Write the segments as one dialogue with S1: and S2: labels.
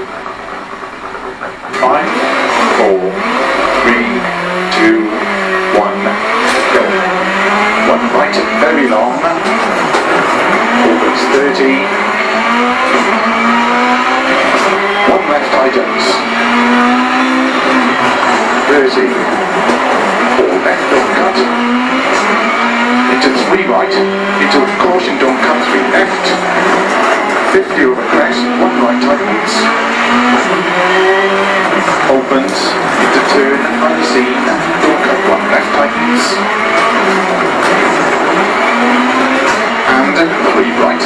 S1: 5, 4, 3, 2, 1, go. One right, very long. Opens 30. One left tightens. 30. 4 left, don't cut. Into 3 right. Into caution, don't cut. 3 left. 50 over crest. 1 right tightens. Opens. Into turn, unseen. Don't cut. 1 left tightens. And 3 right.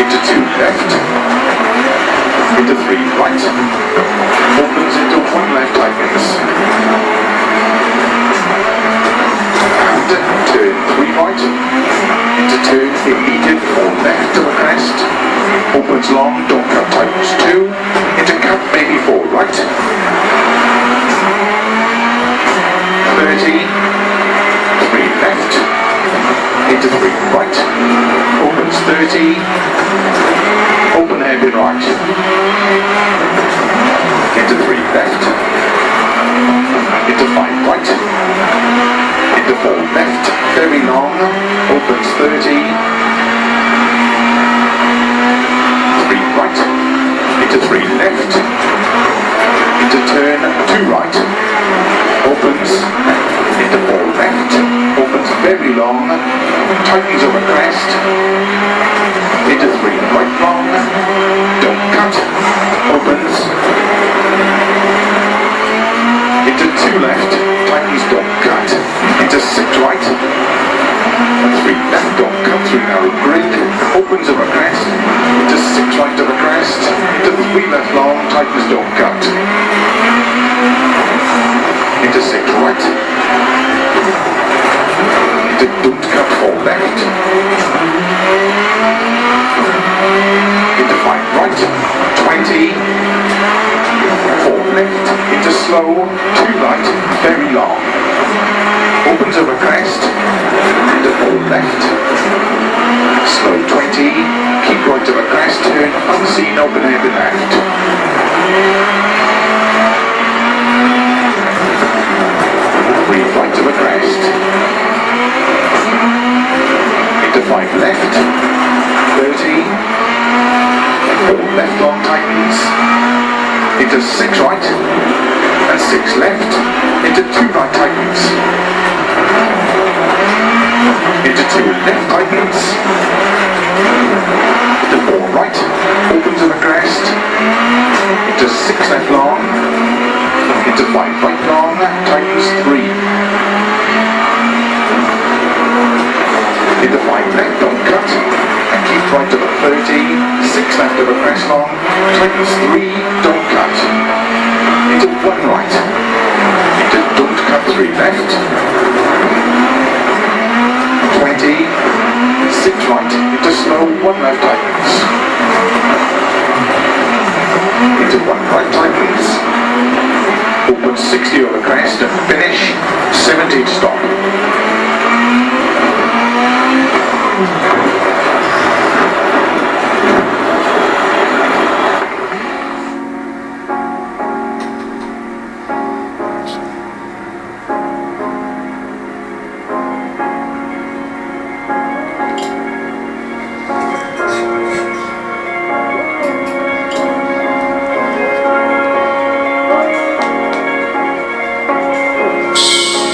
S1: Into 2 left. Into 3 right. Opens into 1 left tightens. And turn 3 right. Into turn immediate 4 left to the crest. Opens long, don't cut, tightens 2. Into cut maybe 4 right. 30. Left, into 3 right, opens 30, open hairpin right, into 3 left, into 5 right, into 4 left, very long, opens 30, 3 right, into 3 left, into turn 2 right, opens, into 4 left, opens very long, tightens over crest, into 3 right long, don't cut, opens, into 2 left, tightens, don't cut, into 6 right, and 3 left, don't cut, through narrow grid, opens over crest, into 6 right over crest, into 3 left long, tightens, don't cut, into 6 right, don't cut 4 left, into 5 right, 20, 4 left, into slow, 2 right, very long, opens over crest, into 4 left, slow 20, keep right over crest, turn unseen, open hairpin left. 3 right over crest. 5 left, 30, 4 left long tightens, into 6 right, and 6 left, into 2 right tightens, into 2 left tightens, into 4 right, opens on the crest, into 6 left long, into 5 right long, tightens 3. Into 5 left, don't cut, and keep right to the 30, 6 left over crest long, tightens 3, don't cut, into 1 right, into don't cut 3 left, 20, 6 right, into slow, 1 left tightens, into 1 right tightens, open 60 over crest and finish, 70 stop.